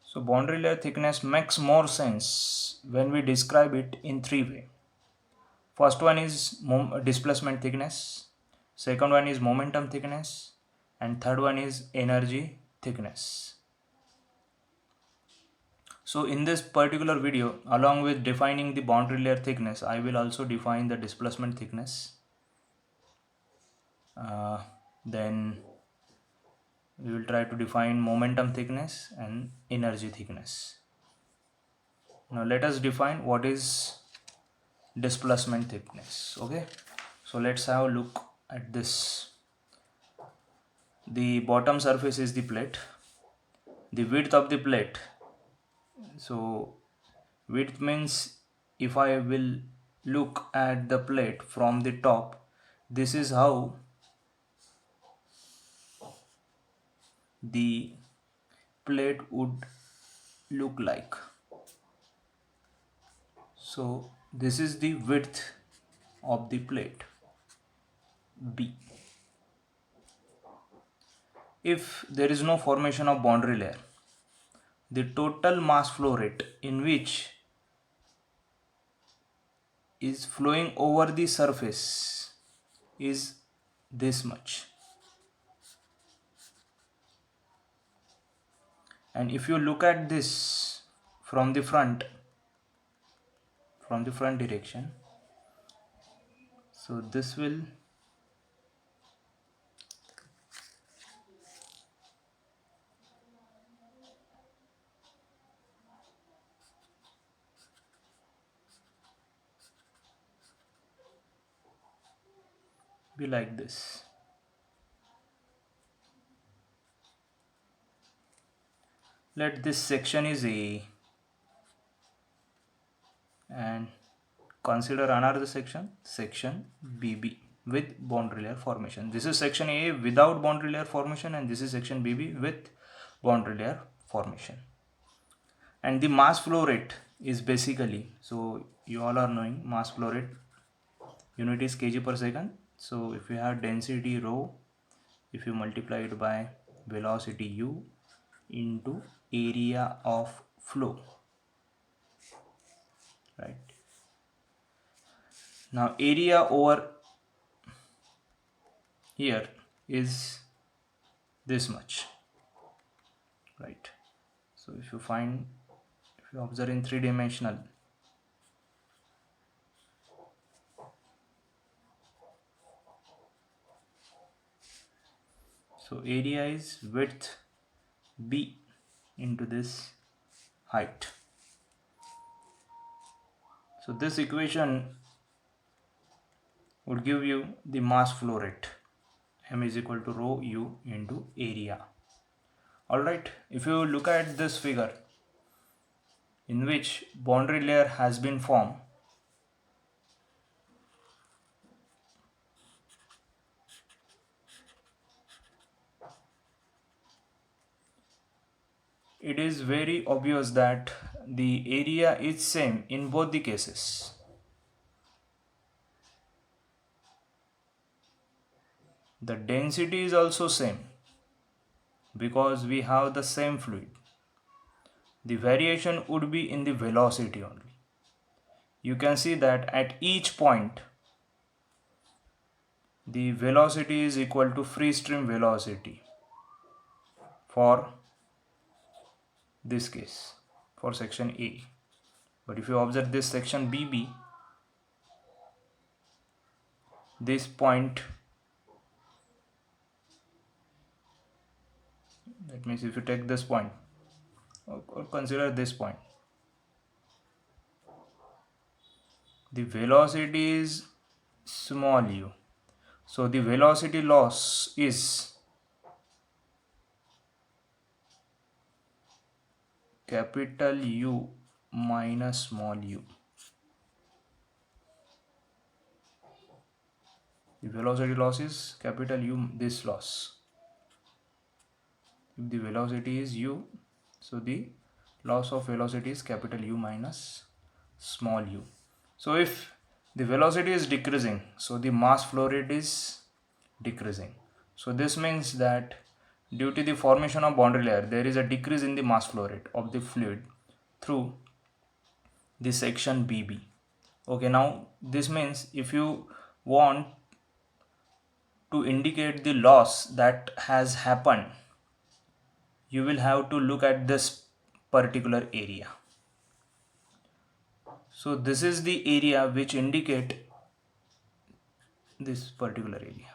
So boundary layer thickness makes more sense when we describe it in three ways. First one is displacement thickness, second one is momentum thickness, and third one is energy thickness. So in this particular video, along with defining the boundary layer thickness, I will also define the displacement thickness. Then we will try to define momentum thickness and energy thickness. Now let us define what is displacement thickness. Okay, so let's have a look at this. The bottom surface is the plate, the width of the plate. So width means if I will look at the plate from the top, this is how the plate would look like. So this is the width of the plate B. If there is no formation of boundary layer, the total mass flow rate in which is flowing over the surface is this much. And if you look at this from the front direction, so this will be like this. Let this section is A and consider another section BB with boundary layer formation. This is section A without boundary layer formation, and this is section BB with boundary layer formation. And the mass flow rate is basically, so you all are knowing mass flow rate unit is kg per second. So if you have density rho, if you multiply it by velocity u into area of flow, right? Now area over here is this much, right? So if you observe in three-dimensional, so area is width B into this height. So this equation would give you the mass flow rate, m is equal to rho u into area. Alright, if you look at this figure in which boundary layer has been formed, it is very obvious that the area is same in both the cases. The density is also same because we have the same fluid. The variation would be in the velocity only. You can see that at each point the velocity is equal to free stream velocity for this case, for section A. But if you observe this section BB, this point, that means if you take this point or consider this point, the velocity is small u. So the velocity loss is capital U minus small u. The velocity loss is capital U, this loss. If the velocity is u, so the loss of velocity is capital U minus small u. So if the velocity is decreasing, so the mass flow rate is decreasing. So this means that due to the formation of boundary layer, there is a decrease in the mass flow rate of the fluid through the section BB. Okay, now this means if you want to indicate the loss that has happened, you will have to look at this particular area. So this is the area which indicate this particular area.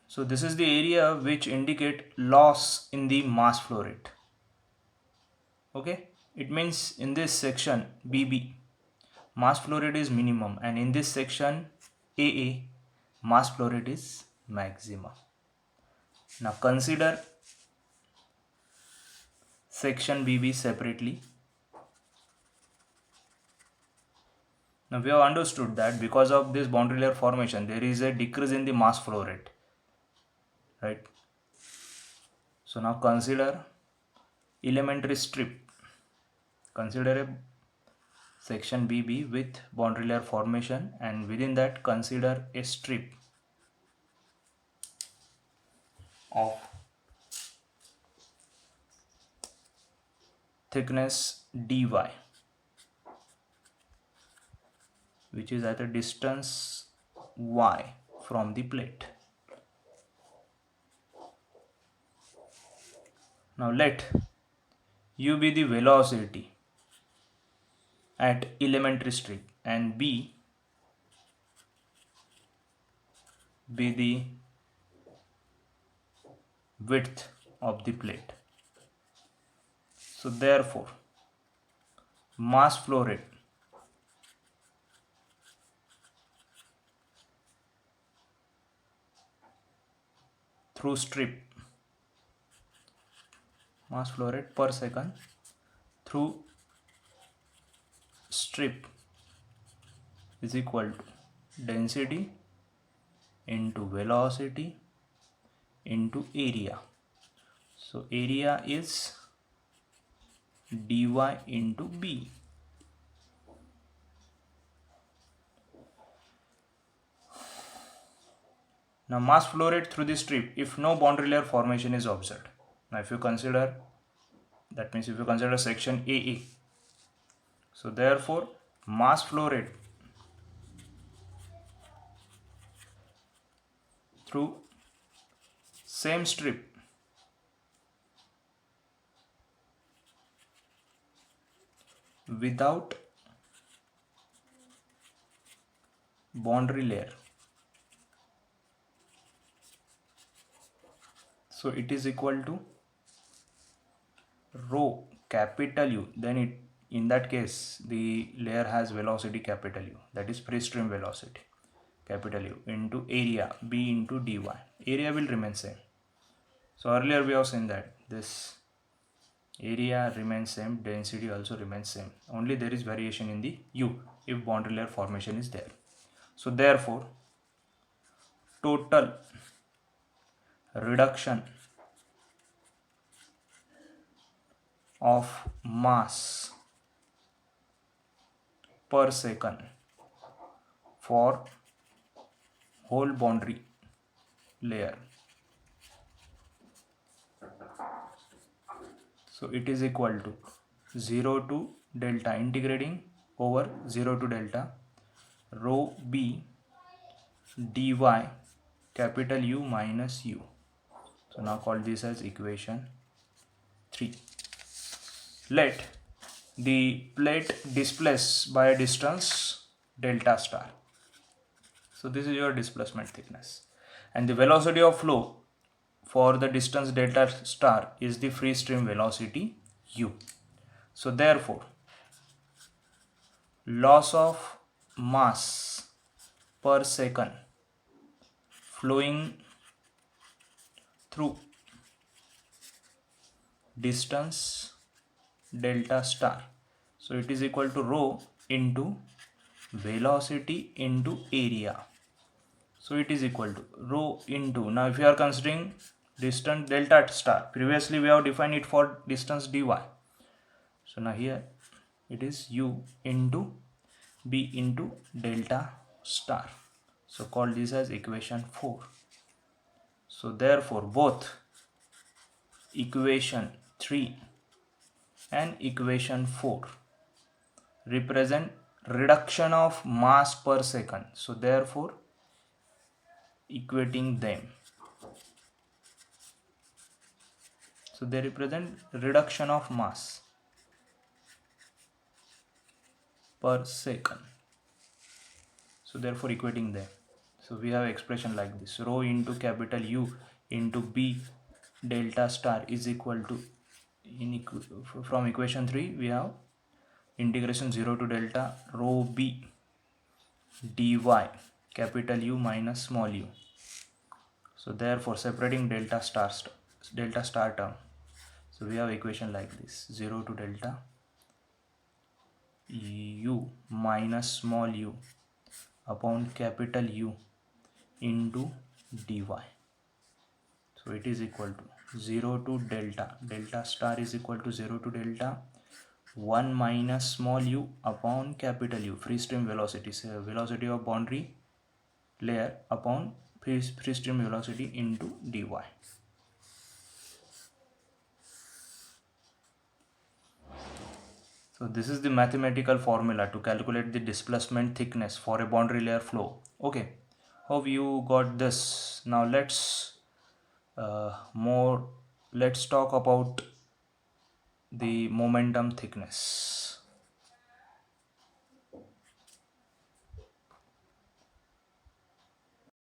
So this is the area which indicate loss in the mass flow rate. Okay, it means in this section BB, mass flow rate is minimum, and in this section AA, mass flow rate is maximum. Now consider section BB separately. Now we have understood that because of this boundary layer formation, there is a decrease in the mass flow rate, right? So now consider elementary strip. Consider a section BB with boundary layer formation, and within that consider a strip of thickness dy, which is at a distance y from the plate. Now let u be the velocity at elementary strip and b be the width of the plate. So therefore mass flow rate through strip, mass flow rate per second through strip is equal to density into velocity into area. So area is dy into b. Now mass flow rate through the strip if no boundary layer formation is observed. Now if you consider, that means if you consider section AA, so therefore mass flow rate through same strip without boundary layer, so it is equal to rho capital U, then it, in that case the layer has velocity capital U, that is free stream velocity capital U, into area B into dy. Area will remain same. So earlier we have seen that this area remains same, density also remains same, only there is variation in the U if boundary layer formation is there. So therefore total reduction of mass per second for whole boundary layer, so it is equal to 0 to delta, integrating over 0 to delta rho b dy capital U minus U. So now call this as equation 3. Let the plate displace by a distance delta star. So this is your displacement thickness, and the velocity of flow for the distance delta star is the free stream velocity U. So therefore loss of mass per second flowing through distance delta star, so it is equal to rho into velocity into area. So it is equal to rho into, now if you are considering distance delta star, previously we have defined it for distance dy, so now here it is U into B into delta star. So call this as equation 4. So therefore both equation 3 and equation 4 represent reduction of mass per second. So therefore equating them, so they represent reduction of mass per second. So therefore equating them, so we have expression like this: rho into capital U into B delta star is equal to, from equation 3 we have integration 0 to delta rho B dy capital U minus small u. So therefore separating delta star term, so we have equation like this: 0 to delta u minus small u upon capital U into dy. So it is equal to 0 to delta star is equal to 0 to delta 1 minus small u upon capital U, free stream velocity, so velocity of boundary layer upon free stream velocity into dy. So this is the mathematical formula to calculate the displacement thickness for a boundary layer flow. Okay, hope you got this. Now let's talk about the momentum thickness.